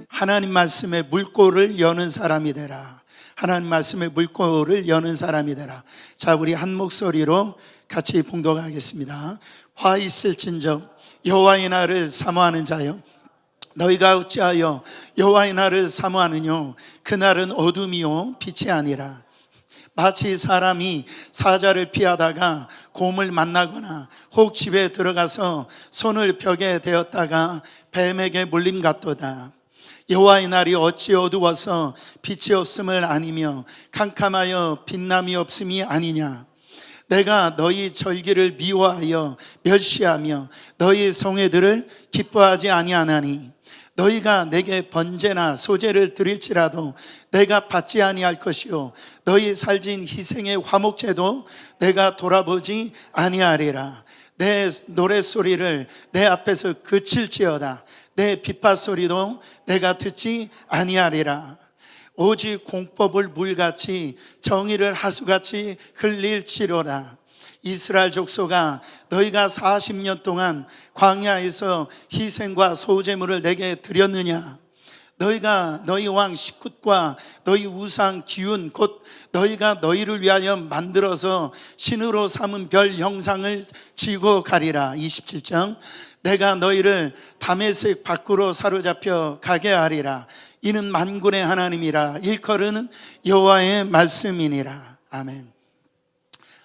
하나님 말씀의 물꼬를 여는 사람이 되라. 하나님 말씀의 물꼬를 여는 사람이 되라. 자, 우리 한 목소리로 같이 봉독하겠습니다. 화 있을진저 여호와의 날을 사모하는 자여, 너희가 어찌하여 여호와의 날을 사모하느뇨? 그날은 어둠이요 빛이 아니라 마치 사람이 사자를 피하다가 곰을 만나거나 혹 집에 들어가서 손을 벽에 대었다가 뱀에게 물림 같도다. 여호와의 날이 어찌 어두워서 빛이 없음을 아니며 캄캄하여 빛남이 없음이 아니냐? 내가 너희 절기를 미워하여 멸시하며 너희 성회들을 기뻐하지 아니하나니 너희가 내게 번제나 소제를 드릴지라도 내가 받지 아니할 것이요 너희 살진 희생의 화목제도 내가 돌아보지 아니하리라. 내 노랫소리를 내 앞에서 그칠지어다. 내 비파소리도 내가 듣지 아니하리라. 오직 공법을 물같이 정의를 하수같이 흘릴지로라. 이스라엘 족속아, 너희가 40년 동안 광야에서 희생과 소제물을 내게 드렸느냐? 너희가 너희 왕 시굿과 너희 우상 기운 곧 너희가 너희를 위하여 만들어서 신으로 삼은 별 형상을 지고 가리라. 27장 내가 너희를 다메섹 밖으로 사로잡혀 가게 하리라. 이는 만군의 하나님이라. 일컬은 여호와의 말씀이니라. 아멘.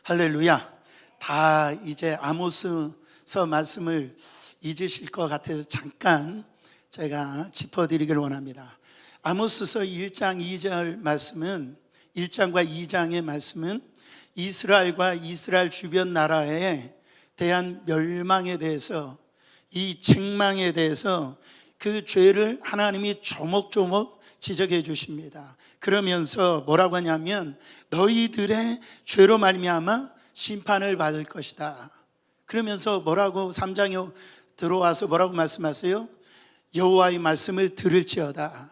할렐루야. 다 이제 아모스서 말씀을 잊으실 것 같아서 잠깐 제가 짚어드리길 원합니다. 아모스서 1장 2절 말씀은 1장과 2장의 말씀은 이스라엘과 이스라엘 주변 나라에 대한 멸망에 대해서, 이 책망에 대해서 그 죄를 하나님이 조목조목 지적해 주십니다. 그러면서 뭐라고 하냐면 너희들의 죄로 말미암아 심판을 받을 것이다. 그러면서 뭐라고 3장에 들어와서 뭐라고 말씀하세요? 여호와의 말씀을 들을지어다.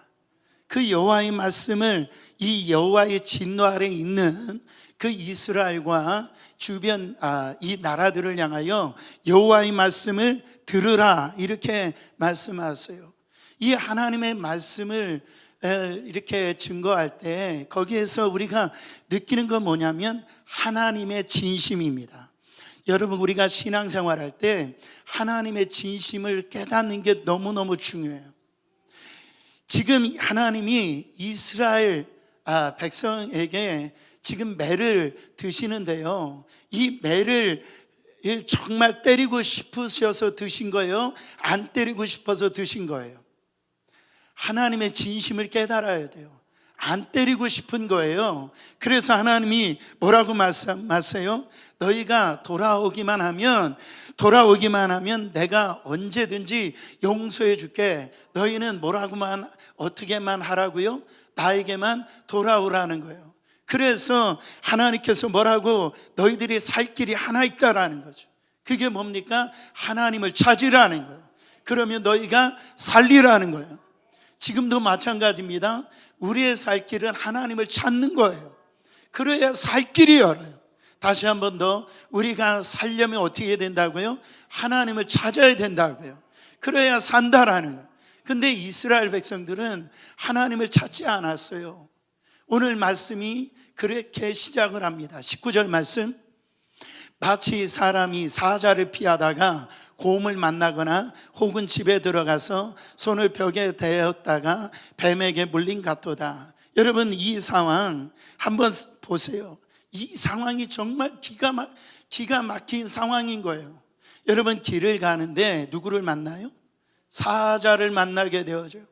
그 여호와의 말씀을, 이 여호와의 진노 아래 있는 그 이스라엘과 주변 이 나라들을 향하여 여호와의 말씀을 들으라, 이렇게 말씀하세요. 이 하나님의 말씀을 이렇게 증거할 때 거기에서 우리가 느끼는 건 뭐냐면 하나님의 진심입니다. 여러분, 우리가 신앙생활할 때 하나님의 진심을 깨닫는 게 너무너무 중요해요. 지금 하나님이 이스라엘 백성에게 지금 매를 드시는데요, 이 매를 정말 때리고 싶으셔서 드신 거예요? 안 때리고 싶어서 드신 거예요? 하나님의 진심을 깨달아야 돼요. 안 때리고 싶은 거예요. 그래서 하나님이 뭐라고 말씀하세요? 너희가 돌아오기만 하면 내가 언제든지 용서해 줄게. 너희는 뭐라고만 어떻게만 하라고요? 나에게만 돌아오라는 거예요. 그래서 하나님께서 뭐라고, 너희들이 살 길이 하나 있다라는 거죠. 그게 뭡니까? 하나님을 찾으라는 거예요. 그러면 너희가 살리라는 거예요. 지금도 마찬가지입니다. 우리의 살 길은 하나님을 찾는 거예요. 그래야 살 길이 열어요. 다시 한 번 더, 우리가 살려면 어떻게 해야 된다고요? 하나님을 찾아야 된다고요. 그래야 산다라는 거예요. 근데 이스라엘 백성들은 하나님을 찾지 않았어요. 오늘 말씀이 그렇게 시작을 합니다. 19절 말씀, 마치 사람이 사자를 피하다가 곰을 만나거나 혹은 집에 들어가서 손을 벽에 대었다가 뱀에게 물린 같도다. 여러분, 이 상황 한번 보세요. 이 상황이 정말 기가 막힌 상황인 거예요. 여러분, 길을 가는데 누구를 만나요? 사자를 만나게 되어져요.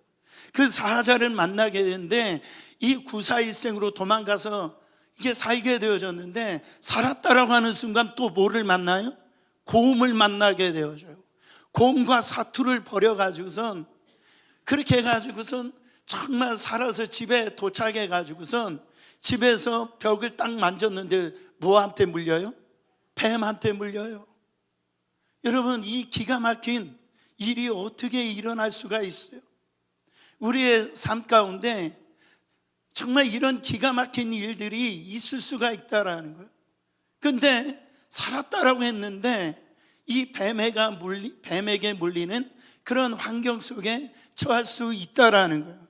그 사자를 만나게 되는데 이 구사일생으로 도망가서 이게 살게 되어졌는데, 살았다라고 하는 순간 또 뭐를 만나요? 곰을 만나게 되어져요. 곰과 사투를 벌여가지고선, 그렇게 해가지고선 정말 살아서 집에 도착해가지고선 집에서 벽을 딱 만졌는데 뭐한테 물려요? 뱀한테 물려요. 여러분, 이 기가 막힌 일이 어떻게 일어날 수가 있어요? 우리의 삶 가운데 정말 이런 기가 막힌 일들이 있을 수가 있다라는 거예요. 근데 살았다라고 했는데 이 뱀에게 물리는 그런 환경 속에 처할 수 있다라는 거예요.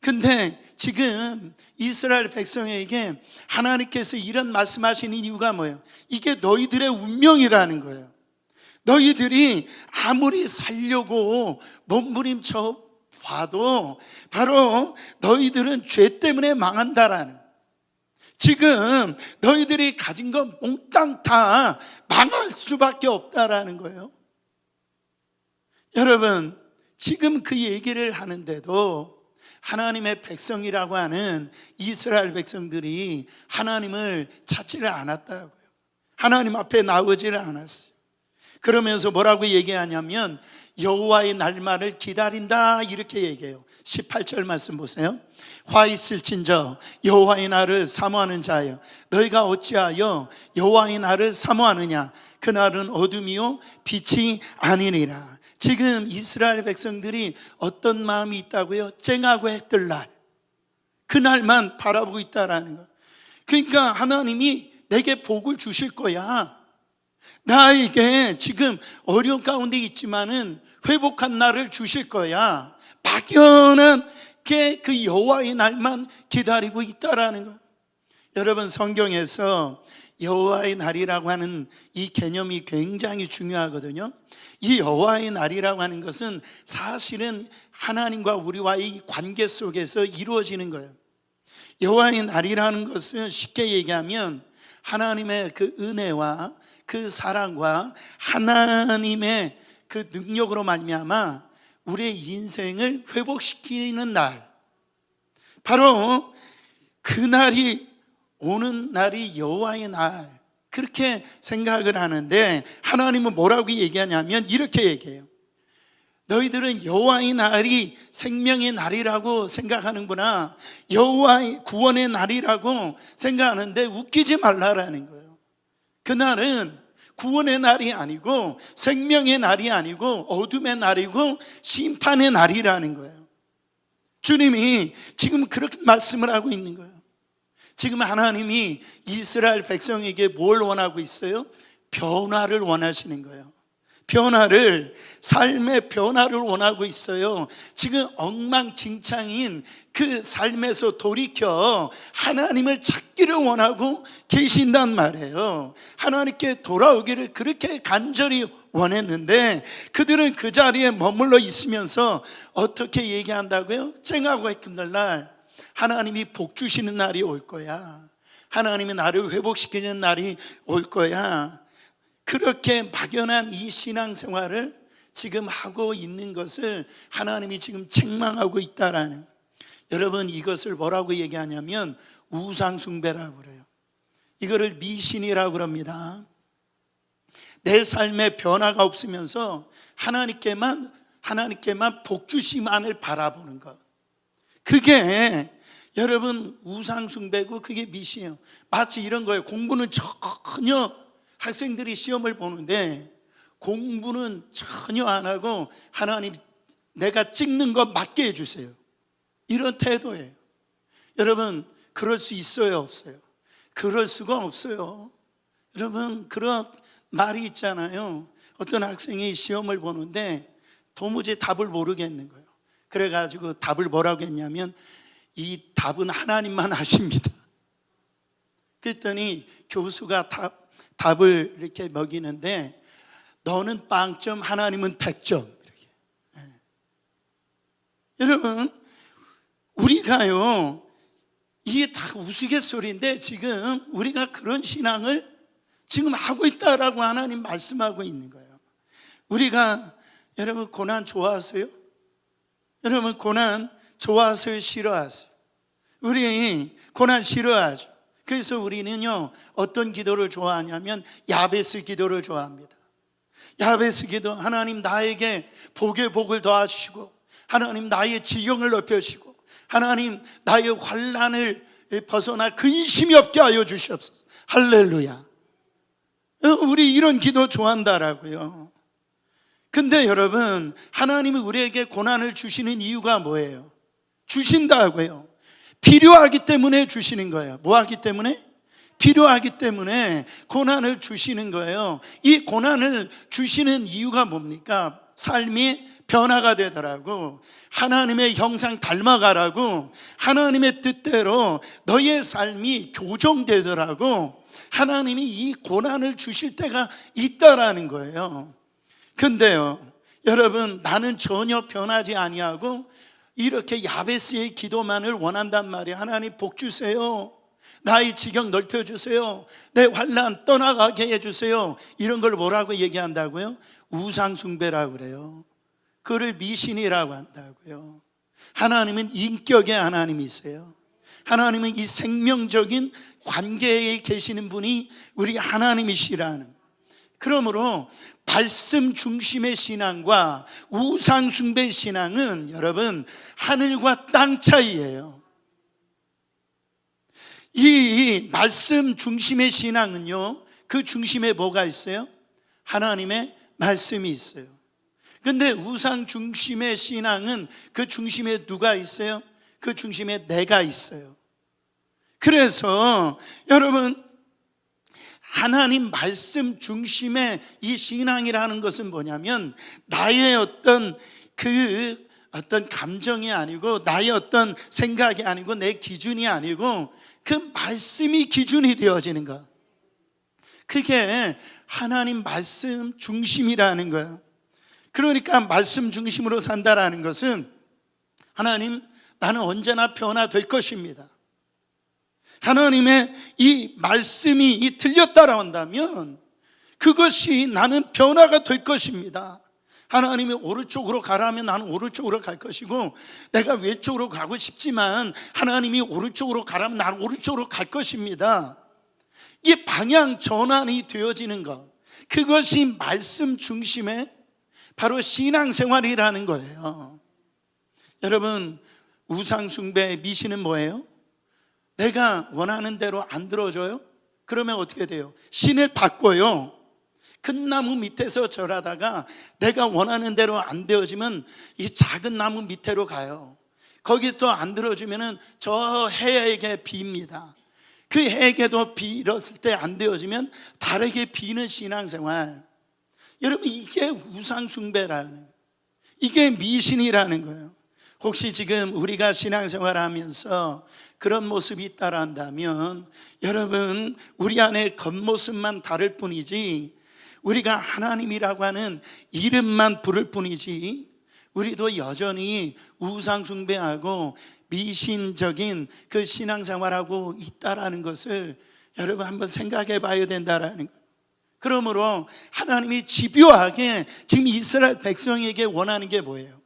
근데 지금 이스라엘 백성에게 하나님께서 이런 말씀하시는 이유가 뭐예요? 이게 너희들의 운명이라는 거예요. 너희들이 아무리 살려고 몸부림쳐 봐도 바로 너희들은 죄 때문에 망한다라는, 지금 너희들이 가진 건 몽땅 다 망할 수밖에 없다라는 거예요. 여러분, 지금 그 얘기를 하는데도 하나님의 백성이라고 하는 이스라엘 백성들이 하나님을 찾지를 않았다고요. 하나님 앞에 나오지를 않았어요. 그러면서 뭐라고 얘기하냐면 여호와의 날만을 기다린다 이렇게 얘기해요. 18절 말씀 보세요. 화 있을진저 여호와의 날을 사모하는 자여, 너희가 어찌하여 여호와의 날을 사모하느냐? 그날은 어둠이요 빛이 아니니라. 지금 이스라엘 백성들이 어떤 마음이 있다고요? 쨍하고 해뜰 날, 그날만 바라보고 있다라는 거. 그러니까 하나님이 내게 복을 주실 거야, 나에게 지금 어려운 가운데 있지만은 회복한 날을 주실 거야, 막연하게 그 여호와의 날만 기다리고 있다라는 거. 여러분, 성경에서 여호와의 날이라고 하는 이 개념이 굉장히 중요하거든요. 이 여호와의 날이라고 하는 것은 사실은 하나님과 우리와의 관계 속에서 이루어지는 거예요. 여호와의 날이라는 것은 쉽게 얘기하면 하나님의 그 은혜와 그 사랑과 하나님의 그 능력으로 말미암아 우리의 인생을 회복시키는 날, 바로 그 날이 오는 날이 여호와의 날, 그렇게 생각을 하는데 하나님은 뭐라고 얘기하냐면 이렇게 얘기해요. 너희들은 여호와의 날이 생명의 날이라고 생각하는구나, 여호와의 구원의 날이라고 생각하는데 웃기지 말라라는 거예요. 그날은 구원의 날이 아니고 생명의 날이 아니고 어둠의 날이고 심판의 날이라는 거예요. 주님이 지금 그렇게 말씀을 하고 있는 거예요. 지금 하나님이 이스라엘 백성에게 뭘 원하고 있어요? 변화를 원하시는 거예요. 변화를, 삶의 변화를 원하고 있어요. 지금 엉망진창인 그 삶에서 돌이켜 하나님을 찾기를 원하고 계신단 말이에요. 하나님께 돌아오기를 그렇게 간절히 원했는데 그들은 그 자리에 머물러 있으면서 어떻게 얘기한다고요? 쨍하고 해끝날 날 하나님이 복 주시는 날이 올 거야, 하나님이 나를 회복시키는 날이 올 거야, 그렇게 막연한 이 신앙생활을 지금 하고 있는 것을 하나님이 지금 책망하고 있다라는, 여러분 이것을 뭐라고 얘기하냐면 우상숭배라고 그래요. 이거를 미신이라고 그럽니다. 내 삶에 변화가 없으면서 하나님께만 복 주시만을 바라보는 것, 그게 여러분 우상숭배고 그게 미신이에요. 마치 이런 거예요. 공부는 전혀, 학생들이 시험을 보는데 공부는 전혀 안 하고 하나님 내가 찍는 거 맞게 해주세요, 이런 태도예요. 여러분 그럴 수 있어요, 없어요? 그럴 수가 없어요. 여러분 그런 말이 있잖아요. 어떤 학생이 시험을 보는데 도무지 답을 모르겠는 거예요. 그래가지고 답을 뭐라고 했냐면 이 답은 하나님만 아십니다. 그랬더니 교수가 답을 이렇게 먹이는데 너는 빵점, 하나님은 100점 이렇게. 여러분 우리가요, 이게 다 우스갯소리인데 지금 우리가 그런 신앙을 지금 하고 있다라고 하나님 말씀하고 있는 거예요. 우리가, 여러분 고난 좋아하세요? 여러분 고난 좋아하세요, 싫어하세요? 우리 고난 싫어하죠. 그래서 우리는요 어떤 기도를 좋아하냐면 야베스 기도를 좋아합니다. 야베스 기도, 하나님 나에게 복의 복을 더하시고 하나님 나의 지경을 높여주시고 하나님 나의 환난을 벗어나 근심이 없게 하여 주시옵소서. 할렐루야. 우리 이런 기도 좋아한다라고요. 근데 여러분 하나님이 우리에게 고난을 주시는 이유가 뭐예요? 주신다고요. 필요하기 때문에 주시는 거예요. 뭐 하기 때문에? 필요하기 때문에 고난을 주시는 거예요. 이 고난을 주시는 이유가 뭡니까? 삶이 변화가 되더라고. 하나님의 형상 닮아가라고 하나님의 뜻대로 너의 삶이 교정되더라고. 하나님이 이 고난을 주실 때가 있다라는 거예요. 근데요, 여러분, 나는 전혀 변하지 아니하고 이렇게 야베스의 기도만을 원한단 말이에요. 하나님 복 주세요. 나의 지경 넓혀주세요. 내 환난 떠나가게 해주세요. 이런 걸 뭐라고 얘기한다고요? 우상숭배라고 그래요. 그를 미신이라고 한다고요. 하나님은 인격의 하나님이세요. 하나님은 이 생명적인 관계에 계시는 분이 우리 하나님이시라는. 그러므로 말씀 중심의 신앙과 우상 숭배 신앙은 여러분 하늘과 땅 차이예요. 이 말씀 중심의 신앙은요, 그 중심에 뭐가 있어요? 하나님의 말씀이 있어요. 근데 우상 중심의 신앙은 그 중심에 누가 있어요? 그 중심에 내가 있어요. 그래서 여러분, 하나님 말씀 중심의 이 신앙이라는 것은 뭐냐면 나의 어떤 감정이 아니고 나의 어떤 생각이 아니고 내 기준이 아니고 그 말씀이 기준이 되어지는 것. 그게 하나님 말씀 중심이라는 거예요. 그러니까 말씀 중심으로 산다라는 것은 하나님, 나는 언제나 변화될 것입니다. 하나님의 이 말씀이 들렸다라 한다면 그것이 나는 변화가 될 것입니다. 하나님이 오른쪽으로 가라면 나는 오른쪽으로 갈 것이고, 내가 왼쪽으로 가고 싶지만 하나님이 오른쪽으로 가라면 나는 오른쪽으로 갈 것입니다. 이 방향 전환이 되어지는 것, 그것이 말씀 중심의 바로 신앙생활이라는 거예요. 여러분, 우상숭배 미신은 뭐예요? 내가 원하는 대로 안 들어줘요? 그러면 어떻게 돼요? 신을 바꿔요. 큰 나무 밑에서 절하다가 내가 원하는 대로 안 되어지면 이 작은 나무 밑으로 가요. 거기 또 안 들어주면 저 해에게 빕니다. 그 해에게도 빌었을 때 안 되어지면 다르게 비는 신앙생활. 여러분, 이게 우상숭배라는, 이게 미신이라는 거예요. 혹시 지금 우리가 신앙생활 하면서 그런 모습이 있다라 한다면 여러분, 우리 안에 겉모습만 다를 뿐이지 우리가 하나님이라고 하는 이름만 부를 뿐이지 우리도 여전히 우상숭배하고 미신적인 그 신앙생활하고 있다라는 것을 여러분 한번 생각해 봐야 된다라는 거예요. 그러므로 하나님이 집요하게 지금 이스라엘 백성에게 원하는 게 뭐예요?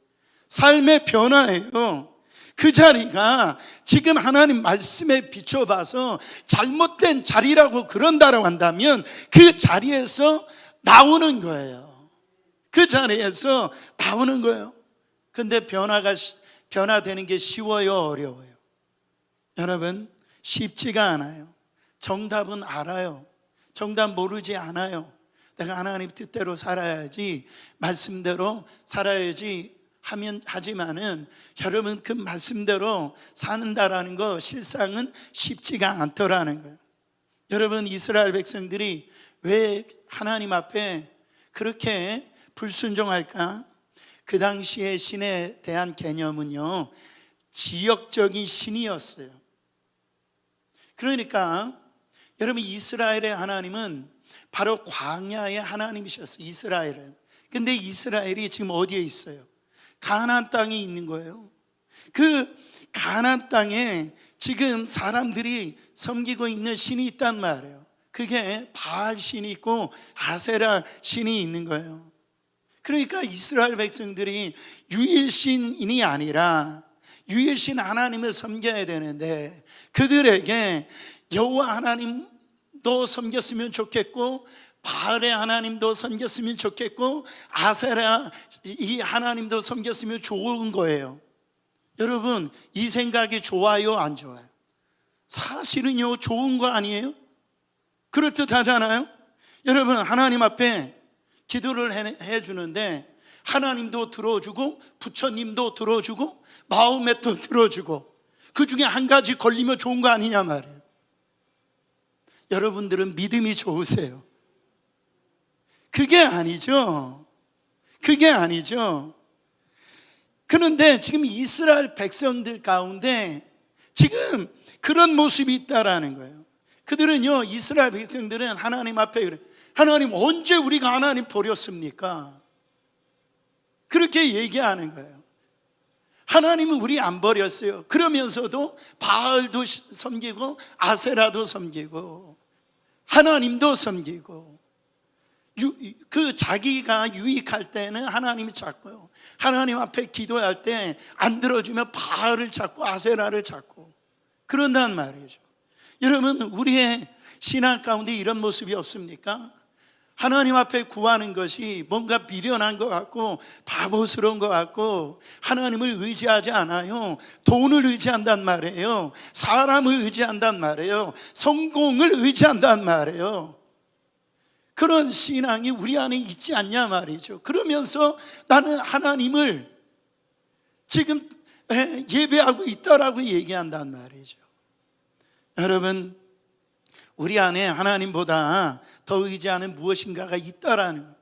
삶의 변화예요. 그 자리가 지금 하나님 말씀에 비춰봐서 잘못된 자리라고 그런다라고 한다면 그 자리에서 나오는 거예요. 그 자리에서 나오는 거예요. 근데 변화되는 게 쉬워요, 어려워요? 여러분, 쉽지가 않아요. 정답은 알아요. 정답 모르지 않아요. 내가 하나님 뜻대로 살아야지, 말씀대로 살아야지 하지만은 여러분, 그 말씀대로 사는다라는 거 실상은 쉽지가 않더라는 거예요. 여러분, 이스라엘 백성들이 왜 하나님 앞에 그렇게 불순종할까? 그 당시에 신에 대한 개념은요, 지역적인 신이었어요. 그러니까 여러분, 이스라엘의 하나님은 바로 광야의 하나님이셨어요. 이스라엘은. 근데 이스라엘이 지금 어디에 있어요? 가나안 땅에 있는 거예요. 그 가나안 땅에 지금 사람들이 섬기고 있는 신이 있단 말이에요. 그게 바알 신이 있고 아세라 신이 있는 거예요. 그러니까 이스라엘 백성들이 유일신이 아니라 유일신 하나님을 섬겨야 되는데 그들에게 여호와 하나님도 섬겼으면 좋겠고 바알의 하나님도 섬겼으면 좋겠고 아세라 이 하나님도 섬겼으면 좋은 거예요. 여러분, 이 생각이 좋아요, 안 좋아요? 사실은요, 좋은 거 아니에요? 그럴듯하잖아요. 여러분, 하나님 앞에 기도를 해주는데 하나님도 들어주고 부처님도 들어주고 마호멧도 들어주고 그 중에 한 가지 걸리면 좋은 거 아니냐 말이에요. 여러분들은 믿음이 좋으세요. 그게 아니죠. 그게 아니죠. 그런데 지금 이스라엘 백성들 가운데 지금 그런 모습이 있다라는 거예요. 그들은요, 이스라엘 백성들은 하나님 앞에 그래, 하나님 언제 우리가 하나님 버렸습니까? 그렇게 얘기하는 거예요. 하나님은 우리 안 버렸어요. 그러면서도 바알도 섬기고 아세라도 섬기고 하나님도 섬기고, 그 자기가 유익할 때는 하나님이 찾고요, 하나님 앞에 기도할 때 안 들어주면 바알을 찾고 아세라를 찾고 그런단 말이죠. 여러분, 우리의 신앙 가운데 이런 모습이 없습니까? 하나님 앞에 구하는 것이 뭔가 미련한 것 같고 바보스러운 것 같고 하나님을 의지하지 않아요. 돈을 의지한단 말이에요. 사람을 의지한단 말이에요. 성공을 의지한단 말이에요. 그런 신앙이 우리 안에 있지 않냐 말이죠. 그러면서 나는 하나님을 지금 예배하고 있다라고 얘기한단 말이죠. 여러분, 우리 안에 하나님보다 더 의지하는 무엇인가가 있다라는 거예요.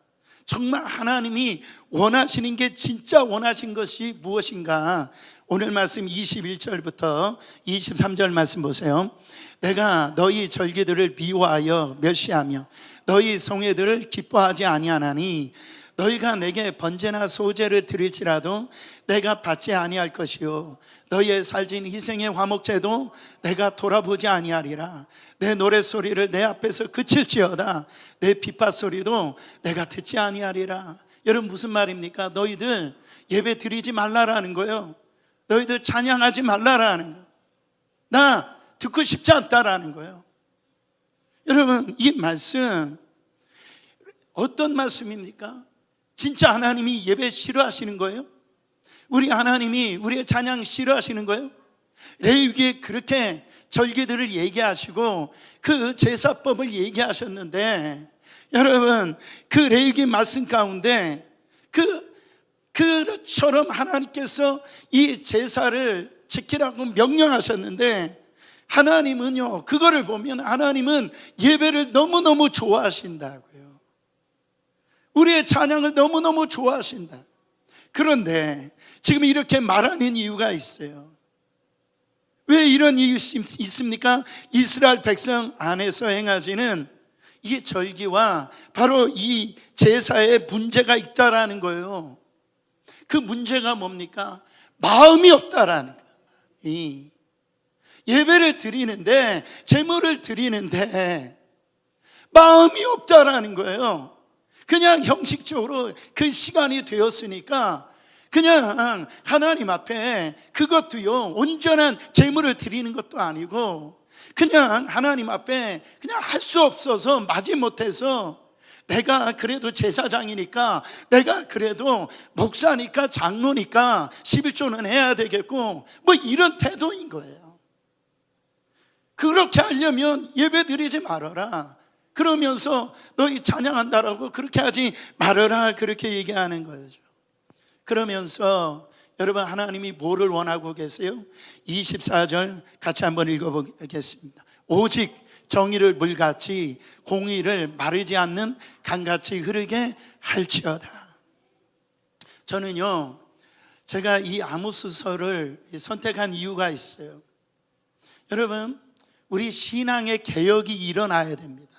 정말 하나님이 원하시는 게 진짜 원하신 것이 무엇인가? 오늘 말씀 21절부터 23절 말씀 보세요. 내가 너희 절기들을 미워하여 멸시하며 너희 성회들을 기뻐하지 아니하나니 너희가 내게 번제나 소제를 드릴지라도 내가 받지 아니할 것이요 너희의 살진 희생의 화목제도 내가 돌아보지 아니하리라. 내 노랫소리를 내 앞에서 그칠지어다 내 빗밭소리도 내가 듣지 아니하리라. 여러분, 무슨 말입니까? 너희들 예배 드리지 말라라는 거예요. 너희들 찬양하지 말라라는 거예요. 나 듣고 싶지 않다라는 거예요. 여러분, 이 말씀 어떤 말씀입니까? 진짜 하나님이 예배 싫어하시는 거예요? 우리 하나님이 우리의 찬양 싫어하시는 거예요? 레위기에 그렇게 절기들을 얘기하시고 그 제사법을 얘기하셨는데, 여러분, 그 레위기 말씀 가운데 그처럼 하나님께서 이 제사를 지키라고 명령하셨는데, 하나님은요, 그거를 보면 하나님은 예배를 너무너무 좋아하신다고요. 우리의 찬양을 너무너무 좋아하신다. 그런데 지금 이렇게 말하는 이유가 있어요. 왜 이런 이유 있습니까? 이스라엘 백성 안에서 행하지는 이 절기와 바로 이 제사에 문제가 있다라는 거예요. 그 문제가 뭡니까? 마음이 없다라는 거예요. 예배를 드리는데, 제물을 드리는데 마음이 없다라는 거예요. 그냥 형식적으로 그 시간이 되었으니까 그냥 하나님 앞에 그것도요, 온전한 제물을 드리는 것도 아니고 그냥 하나님 앞에 그냥 할 수 없어서 마지못해서 내가 그래도 제사장이니까, 내가 그래도 목사니까, 장로니까 11조는 해야 되겠고, 뭐 이런 태도인 거예요. 그렇게 하려면 예배 드리지 말아라, 그러면서 너희 찬양한다라고 그렇게 하지 말아라, 그렇게 얘기하는 거죠. 그러면서 여러분, 하나님이 뭐를 원하고 계세요? 24절 같이 한번 읽어보겠습니다. 오직 정의를 물같이 공의를 마르지 않는 강같이 흐르게 할지어다. 저는요, 제가 이 아모스서를 선택한 이유가 있어요. 여러분, 우리 신앙의 개혁이 일어나야 됩니다.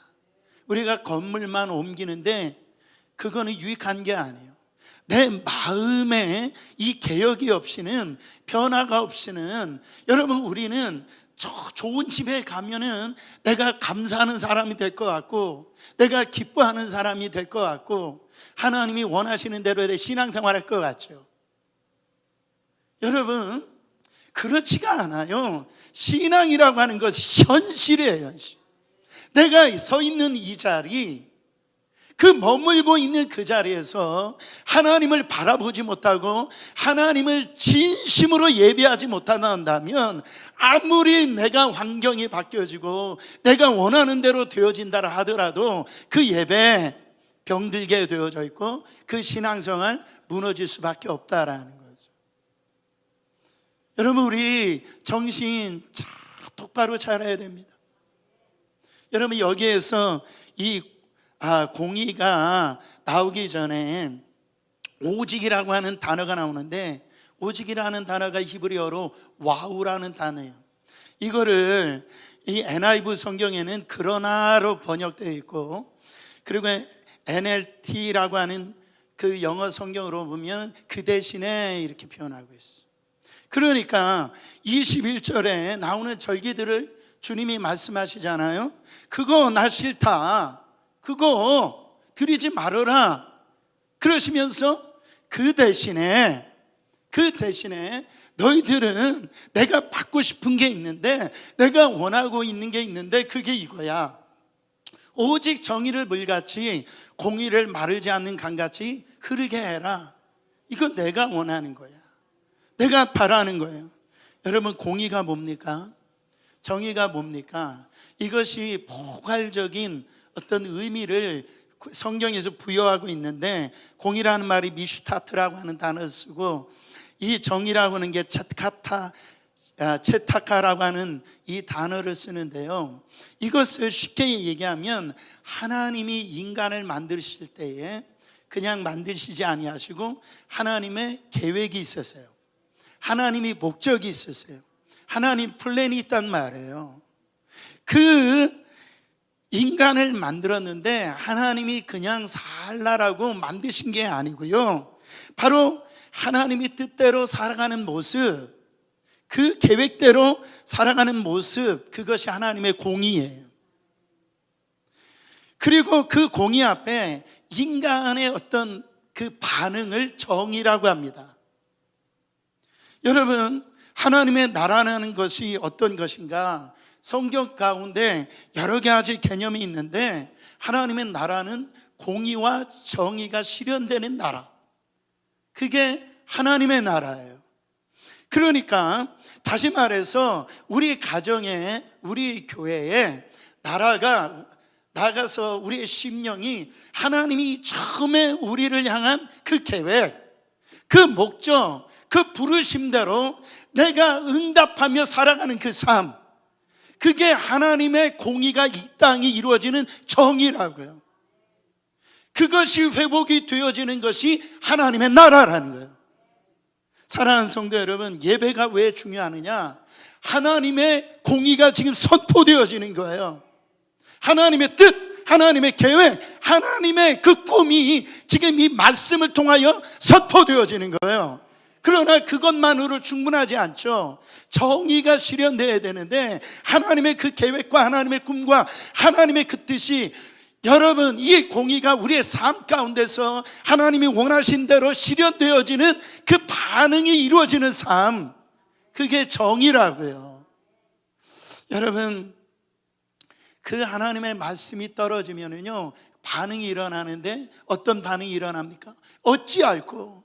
우리가 건물만 옮기는데 그거는 유익한 게 아니에요. 내 마음에 이 개혁이 없이는, 변화가 없이는, 여러분, 우리는 저 좋은 집에 가면은 내가 감사하는 사람이 될 것 같고, 내가 기뻐하는 사람이 될 것 같고, 하나님이 원하시는 대로 내 신앙생활 할 것 같죠. 여러분, 그렇지가 않아요. 신앙이라고 하는 것이 현실이에요, 현실. 내가 서 있는 이 자리, 그 머물고 있는 그 자리에서 하나님을 바라보지 못하고 하나님을 진심으로 예배하지 못한다면, 아무리 내가 환경이 바뀌어지고 내가 원하는 대로 되어진다 하더라도 그 예배 병들게 되어져 있고 그 신앙생활 무너질 수밖에 없다라는 거죠. 여러분, 우리 정신 똑바로 차려야 됩니다. 여러분, 여기에서 이 공의가 나오기 전에 오직이라고 하는 단어가 나오는데, 오직이라는 단어가 히브리어로 와우라는 단어예요. 이거를 이 NIV 성경에는 그러나로 번역되어 있고, 그리고 NLT라고 하는 그 영어 성경으로 보면 그 대신에 이렇게 표현하고 있어요. 그러니까 21절에 나오는 절기들을 주님이 말씀하시잖아요. 그거 나 싫다, 그거 드리지 말아라 그러시면서 그 대신에 너희들은 내가 받고 싶은 게 있는데, 내가 원하고 있는 게 있는데 그게 이거야. 오직 정의를 물같이 공의를 마르지 않는 강같이 흐르게 해라. 이거 내가 원하는 거야. 내가 바라는 거예요. 여러분, 공의가 뭡니까? 정의가 뭡니까? 이것이 포괄적인 어떤 의미를 성경에서 부여하고 있는데, 공의라는 말이 미슈타트라고 하는 단어를 쓰고, 이 정의라고 하는 게 체타카라고 하는 이 단어를 쓰는데요, 이것을 쉽게 얘기하면 하나님이 인간을 만드실 때에 그냥 만드시지 아니하시고 하나님의 계획이 있었어요. 하나님이 목적이 있었어요. 하나님 플랜이 있단 말이에요. 그 인간을 만들었는데 하나님이 그냥 살라라고 만드신 게 아니고요, 바로 하나님이 뜻대로 살아가는 모습, 그 계획대로 살아가는 모습, 그것이 하나님의 공의예요. 그리고 그 공의 앞에 인간의 어떤 그 반응을 정의라고 합니다. 여러분, 하나님의 나라라는 것이 어떤 것인가? 성경 가운데 여러 가지 개념이 있는데, 하나님의 나라는 공의와 정의가 실현되는 나라, 그게 하나님의 나라예요. 그러니까 다시 말해서 우리 가정에, 우리 교회에 나라가 나가서 우리의 심령이 하나님이 처음에 우리를 향한 그 계획, 그 목적, 그 부르심대로 내가 응답하며 살아가는 그 삶, 그게 하나님의 공의가 이 땅에 이루어지는 정의라고요. 그것이 회복이 되어지는 것이 하나님의 나라라는 거예요. 사랑하는 성도 여러분, 예배가 왜 중요하느냐? 하나님의 공의가 지금 선포되어지는 거예요. 하나님의 뜻, 하나님의 계획, 하나님의 그 꿈이 지금 이 말씀을 통하여 선포되어지는 거예요. 그러나 그것만으로 충분하지 않죠. 정의가 실현되어야 되는데, 하나님의 그 계획과 하나님의 꿈과 하나님의 그 뜻이, 여러분, 이 공의가 우리의 삶 가운데서 하나님이 원하신 대로 실현되어지는 그 반응이 이루어지는 삶, 그게 정의라고요. 여러분, 그 하나님의 말씀이 떨어지면은요, 반응이 일어나는데 어떤 반응이 일어납니까? 어찌알고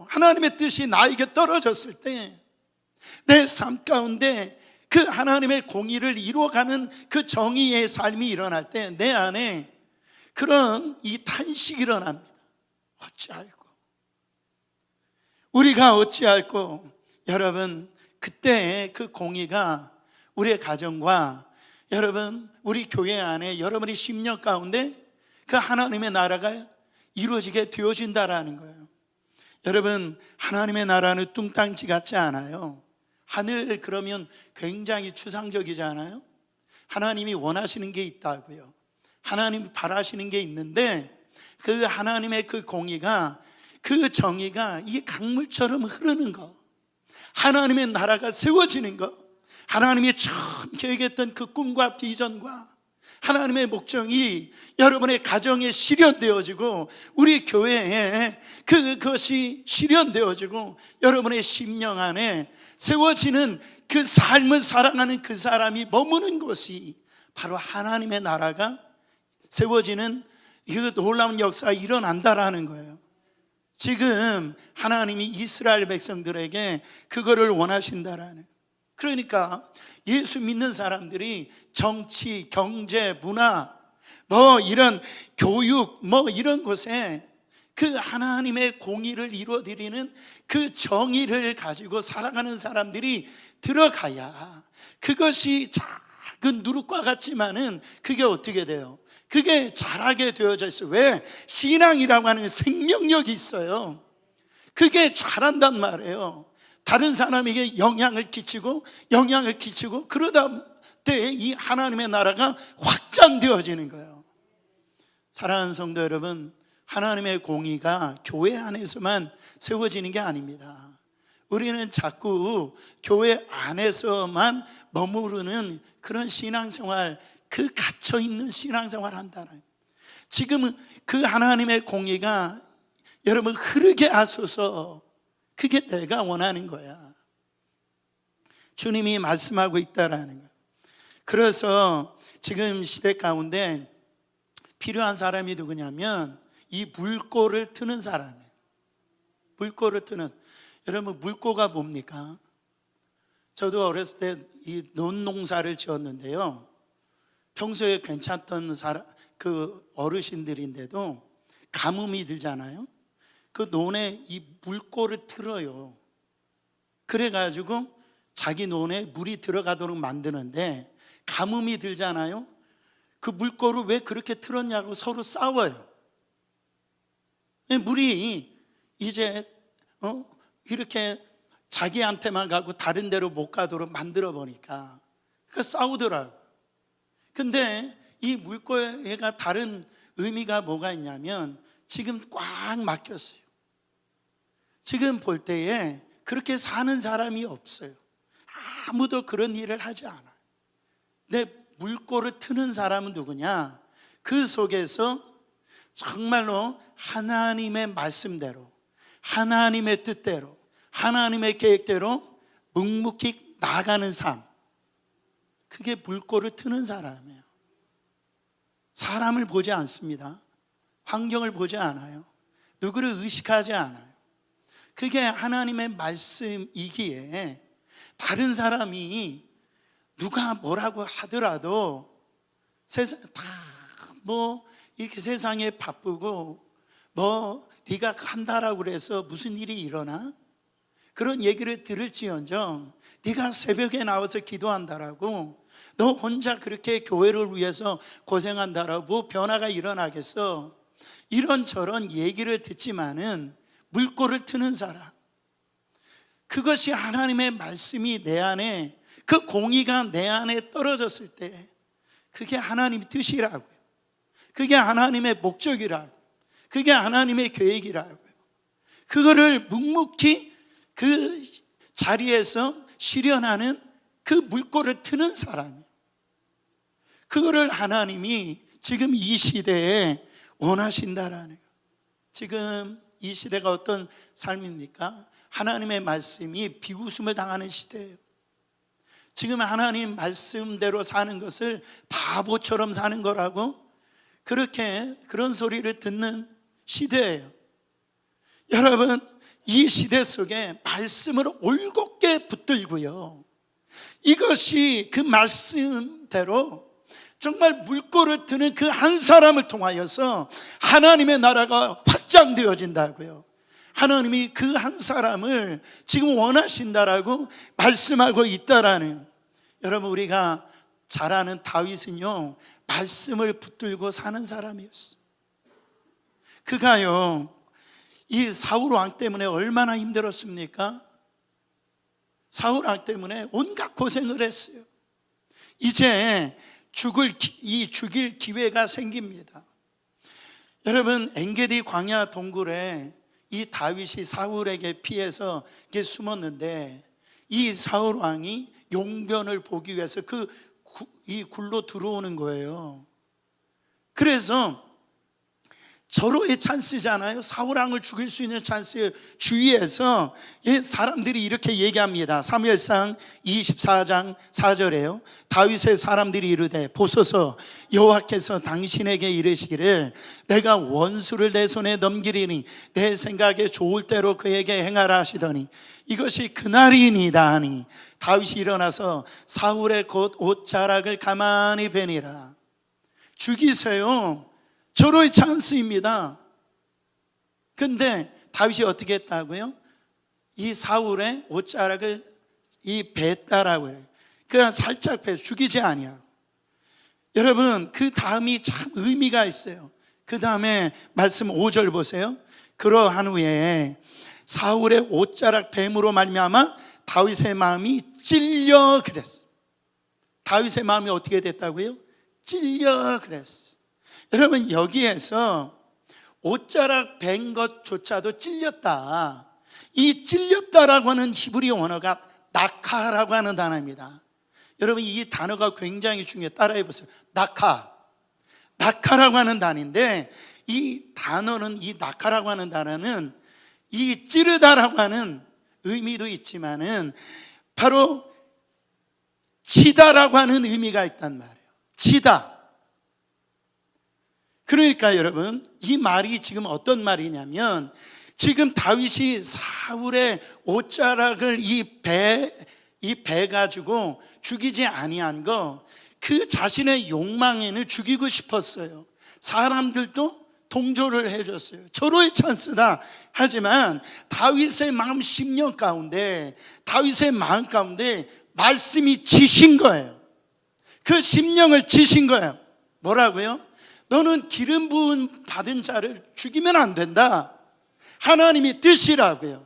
하나님의 뜻이 나에게 떨어졌을 때, 내 삶 가운데 그 하나님의 공의를 이루어가는 그 정의의 삶이 일어날 때 내 안에 그런 이 탄식이 일어납니다. 우리가 어찌알고, 여러분, 그때의 그 공의가 우리의 가정과, 여러분, 우리 교회 안에 여러분의 심령 가운데 그 하나님의 나라가 이루어지게 되어진다라는 거예요. 여러분, 하나님의 나라는 뚱땅지 같지 않아요. 하늘 그러면 굉장히 추상적이잖아요. 하나님이 원하시는 게 있다고요. 하나님이 바라시는 게 있는데, 그 하나님의 그 공의가, 그 정의가 이 강물처럼 흐르는 거, 하나님의 나라가 세워지는 거, 하나님이 처음 계획했던 그 꿈과 비전과 하나님의 목적이 여러분의 가정에 실현되어지고, 우리 교회에 그것이 실현되어지고, 여러분의 심령 안에 세워지는 그 삶을 살아가는 그 사람이 머무는 곳이 바로 하나님의 나라가 세워지는 그 놀라운 역사가 일어난다라는 거예요. 지금 하나님이 이스라엘 백성들에게 그거를 원하신다라는. 그러니까 예수 믿는 사람들이 정치, 경제, 문화, 이런 교육, 이런 곳에 그 하나님의 공의를 이루어드리는 그 정의를 가지고 살아가는 사람들이 들어가야, 그것이 작은 누룩과 같지만은 그게 어떻게 돼요? 그게 자라게 되어져 있어요. 왜? 신앙이라고 하는 생명력이 있어요. 그게 잘한단 말이에요. 다른 사람에게 영향을 끼치고 그러다 때 이 하나님의 나라가 확장되어지는 거예요. 사랑하는 성도 여러분, 하나님의 공의가 교회 안에서만 세워지는 게 아닙니다. 우리는 자꾸 교회 안에서만 머무르는 그런 신앙생활, 그 갇혀있는 신앙생활 한다는, 지금 그 하나님의 공의가 여러분 흐르게 하소서, 그게 내가 원하는 거야. 주님이 말씀하고 있다라는 거야. 그래서 지금 시대 가운데 필요한 사람이 누구냐면 이 물꼬를 트는 사람이에요. 물꼬를 트는, 여러분 물꼬가 뭡니까? 저도 어렸을 때 이 논농사를 지었는데요, 평소에 괜찮던 그 어르신들인데도 가뭄이 들잖아요. 그 논에 이 물꼬를 틀어요. 그래가지고 자기 논에 물이 들어가도록 만드는데, 가뭄이 들잖아요. 그 물꼬를 왜 그렇게 틀었냐고 서로 싸워요. 물이 이제 이렇게 자기한테만 가고 다른 데로 못 가도록 만들어 보니까 싸우더라고요. 근데 이 물꼬가 다른 의미가 뭐가 있냐면, 지금 꽉 막혔어요. 지금 볼 때에 그렇게 사는 사람이 없어요. 아무도 그런 일을 하지 않아요. 근데 물꼬를 트는 사람은 누구냐? 그 속에서 정말로 하나님의 말씀대로, 하나님의 뜻대로, 하나님의 계획대로 묵묵히 나아가는 삶, 그게 물꼬를 트는 사람이에요. 사람을 보지 않습니다. 환경을 보지 않아요. 누구를 의식하지 않아요. 그게 하나님의 말씀이기에 다른 사람이 누가 뭐라고 하더라도 세상 다 이렇게 세상에 바쁘고 네가 한다라고 그래서 무슨 일이 일어나? 그런 얘기를 들을지언정 네가 새벽에 나와서 기도한다라고, 너 혼자 그렇게 교회를 위해서 고생한다라고 변화가 일어나겠어? 이런저런 얘기를 듣지만은 물꼬를 트는 사람, 그것이 하나님의 말씀이 내 안에, 그 공의가 내 안에 떨어졌을 때 그게 하나님의 뜻이라고요. 그게 하나님의 목적이라고, 그게 하나님의 계획이라고요. 그거를 묵묵히 그 자리에서 실현하는 그 물꼬를 트는 사람이에요. 그거를 하나님이 지금 이 시대에 원하신다라는 거예요. 지금 이 시대가 어떤 삶입니까? 하나님의 말씀이 비웃음을 당하는 시대예요. 지금 하나님 말씀대로 사는 것을 바보처럼 사는 거라고 그런 소리를 듣는 시대예요. 여러분, 이 시대 속에 말씀을 올곧게 붙들고요, 이것이 그 말씀대로 정말 물꼬를 트는 그 한 사람을 통하여서 하나님의 나라가 확장되어진다고요. 하나님이 그 한 사람을 지금 원하신다라고 말씀하고 있다라는. 여러분, 우리가 잘 아는 다윗은요, 말씀을 붙들고 사는 사람이었어요. 그가요, 이 사울 왕 때문에 얼마나 힘들었습니까? 사울 왕 때문에 온갖 고생을 했어요. 이제 죽일 기회가 생깁니다. 여러분, 엔게디 광야 동굴에 이 다윗이 사울에게 피해서 숨었는데, 이 사울 왕이 용변을 보기 위해서 이 굴로 들어오는 거예요. 그래서 절호의 찬스잖아요. 사울 왕을 죽일 수 있는 찬스 주위에서 사람들이 이렇게 얘기합니다. 사무엘상 24장 4절에요. 다윗의 사람들이 이르되 보소서, 여호와께서 당신에게 이르시기를 내가 원수를 내 손에 넘기리니 내 생각에 좋을 대로 그에게 행하라 하시더니 이것이 그날이니이다 하니 다윗이 일어나서 사울의 곧 옷자락을 가만히 베니라. 죽이세요. 절호의 찬스입니다. 근데 다윗이 어떻게 했다고요? 이 사울의 옷자락을 뱄다라고 해요. 그냥 살짝 베서 죽이지 아니하고. 여러분, 그 다음이 참 의미가 있어요. 그 다음에 말씀 5절 보세요. 그러한 후에 사울의 옷자락 뱀으로 말미암아 다윗의 마음이 찔려 그랬어. 다윗의 마음이 어떻게 됐다고요? 찔려 그랬어. 여러분, 여기에서 옷자락 벤 것조차도 찔렸다. 이 찔렸다라고 하는 히브리 언어가 낙하라고 하는 단어입니다. 여러분, 이 단어가 굉장히 중요해요. 따라해 보세요. 낙하라고 하는 단어인데, 이 단어는, 이 낙하라고 하는 단어는 이 찌르다라고 하는 의미도 있지만은 바로 치다라고 하는 의미가 있단 말이에요. 치다. 그러니까 여러분, 이 말이 지금 어떤 말이냐면, 지금 다윗이 사울의 옷자락을 이 배 가지고 죽이지 아니한 거, 그 자신의 욕망에는 죽이고 싶었어요. 사람들도 동조를 해줬어요. 절호의 찬스다. 하지만 다윗의 마음 심령 가운데, 다윗의 마음 가운데 말씀이 지신 거예요. 그 심령을 지신 거예요. 뭐라고요? 너는 기름 부음 받은 자를 죽이면 안 된다. 하나님의 뜻이라고요.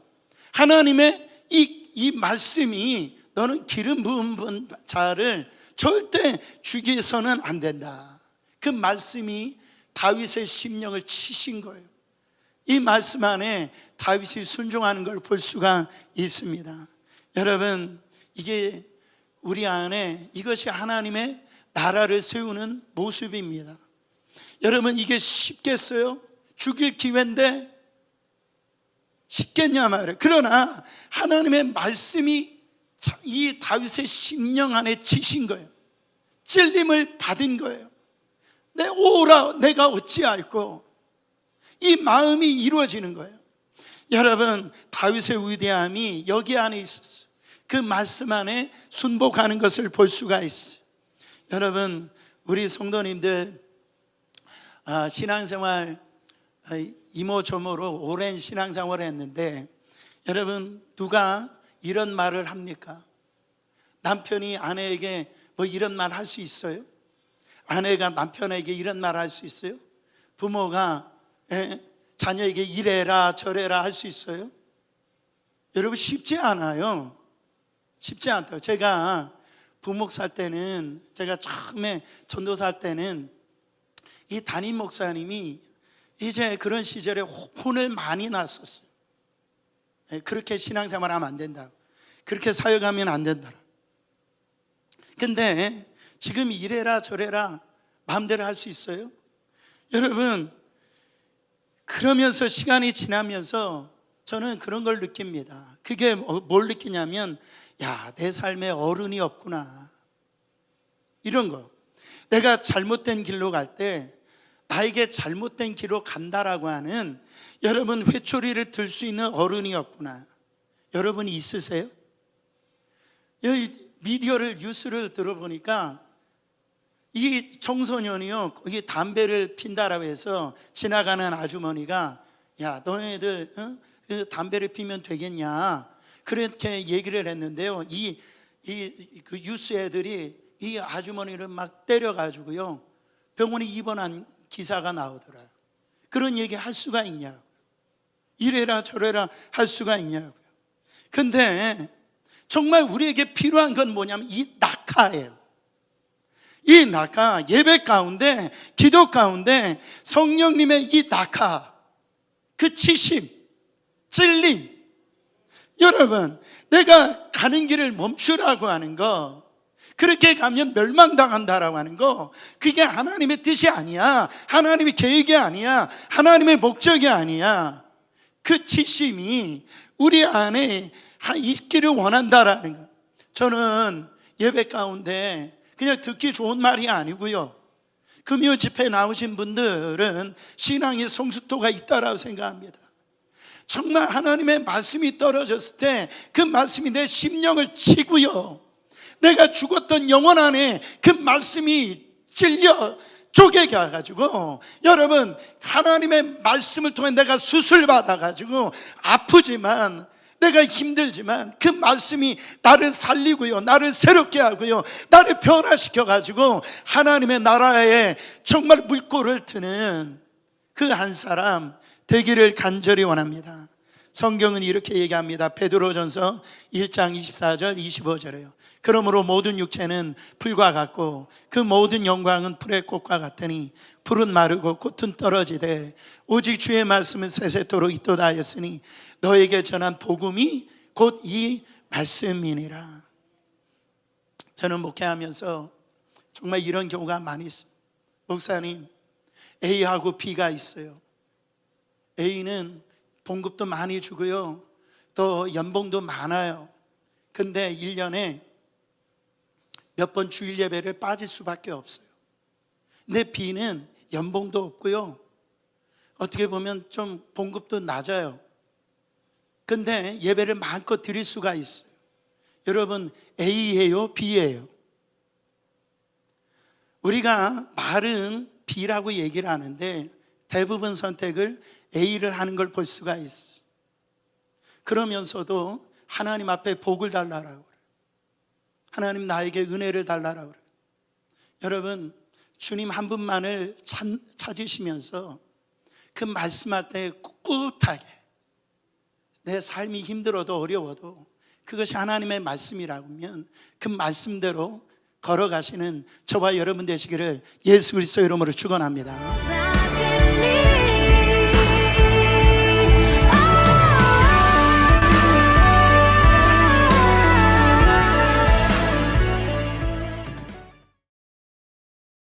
하나님의 이 말씀이 너는 기름 부음 받은 자를 절대 죽여서는 안 된다. 그 말씀이 다윗의 심령을 치신 거예요. 이 말씀 안에 다윗이 순종하는 걸 볼 수가 있습니다. 여러분, 이게 우리 안에 이것이 하나님의 나라를 세우는 모습입니다. 여러분, 이게 쉽겠어요? 죽일 기회인데 쉽겠냐 말이에요. 그러나 하나님의 말씀이 이 다윗의 심령 안에 치신 거예요. 찔림을 받은 거예요. 내 오라 내가 어찌할꼬. 이 마음이 이루어지는 거예요. 여러분, 다윗의 위대함이 여기 안에 있었어요. 그 말씀 안에 순복하는 것을 볼 수가 있어요. 여러분, 우리 성도님들 신앙생활 이모저모로 오랜 신앙생활을 했는데, 여러분, 누가 이런 말을 합니까? 남편이 아내에게 뭐 이런 말 할 수 있어요? 아내가 남편에게 이런 말 할 수 있어요? 부모가 자녀에게 이래라 저래라 할 수 있어요? 여러분, 쉽지 않아요. 쉽지 않다고. 제가 부목 살 때는, 제가 처음에 전도사 할 때는 이 담임 목사님이 이제 그런 시절에 혼을 많이 났었어요. 그렇게 신앙생활 하면 안 된다고, 그렇게 사역하면 안 된다. 근데 지금 이래라 저래라 마음대로 할 수 있어요? 여러분, 그러면서 시간이 지나면서 저는 그런 걸 느낍니다. 그게 뭘 느끼냐면, 야, 내 삶에 어른이 없구나. 이런 거. 내가 잘못된 길로 갈 때 나에게 잘못된 길로 간다라고 하는, 여러분, 회초리를 들 수 있는 어른이 없구나. 여러분 있으세요? 미디어를, 뉴스를 들어보니까 이 청소년이요, 거기 담배를 핀다라고 해서 지나가는 아주머니가, 야, 너네들 담배를 피면 되겠냐, 그렇게 얘기를 했는데요, 그 뉴스 애들이 이 아주머니를 막 때려가지고요 병원에 입원한 기사가 나오더라고요. 그런 얘기 할 수가 있냐고, 이래라 저래라 할 수가 있냐고요. 근데 정말 우리에게 필요한 건 뭐냐면 이 낙하예요. 이 낙하, 예배 가운데, 기도 가운데 성령님의 이 낙하, 그 치심, 찔림. 여러분, 내가 가는 길을 멈추라고 하는 거, 그렇게 가면 멸망당한다라고 하는 거, 그게 하나님의 뜻이 아니야. 하나님의 계획이 아니야. 하나님의 목적이 아니야. 그 치심이 우리 안에 있기를 원한다라는 거. 저는 예배 가운데 그냥 듣기 좋은 말이 아니고요, 금요 집회에 나오신 분들은 신앙의 성숙도가 있다라고 생각합니다. 정말 하나님의 말씀이 떨어졌을 때 그 말씀이 내 심령을 치고요, 내가 죽었던 영혼 안에 그 말씀이 찔려 쪼개게 해가지고, 여러분, 하나님의 말씀을 통해 내가 수술 받아가지고 아프지만, 내가 힘들지만 그 말씀이 나를 살리고요, 나를 새롭게 하고요, 나를 변화시켜가지고 하나님의 나라에 정말 물꼬를 트는 그 한 사람 되기를 간절히 원합니다. 성경은 이렇게 얘기합니다. 베드로전서 1장 24절 25절에요. 그러므로 모든 육체는 풀과 같고 그 모든 영광은 풀의 꽃과 같으니 풀은 마르고 꽃은 떨어지되 오직 주의 말씀은 세세토록 있도다 하였으니 너에게 전한 복음이 곧 이 말씀이니라. 저는 목회하면서 정말 이런 경우가 많이 있습니다. 목사님, A하고 B가 있어요. A는 봉급도 많이 주고요, 또 연봉도 많아요. 근데 1년에 몇 번 주일 예배를 빠질 수밖에 없어요. 근데 B는 연봉도 없고요, 어떻게 보면 좀 봉급도 낮아요. 근데 예배를 마음껏 드릴 수가 있어요. 여러분, A예요, B예요? 우리가 말은 B라고 얘기를 하는데 대부분 선택을 A를 하는 걸 볼 수가 있어요. 그러면서도 하나님 앞에 복을 달라고 그래요. 하나님 나에게 은혜를 달라고 그래요. 여러분, 주님 한 분만을 찾으시면서 그 말씀 앞에 꿋꿋하게, 내 삶이 힘들어도 어려워도 그것이 하나님의 말씀이라면 그 말씀대로 걸어가시는 저와 여러분 되시기를 예수 그리스도 이름으로 축원합니다.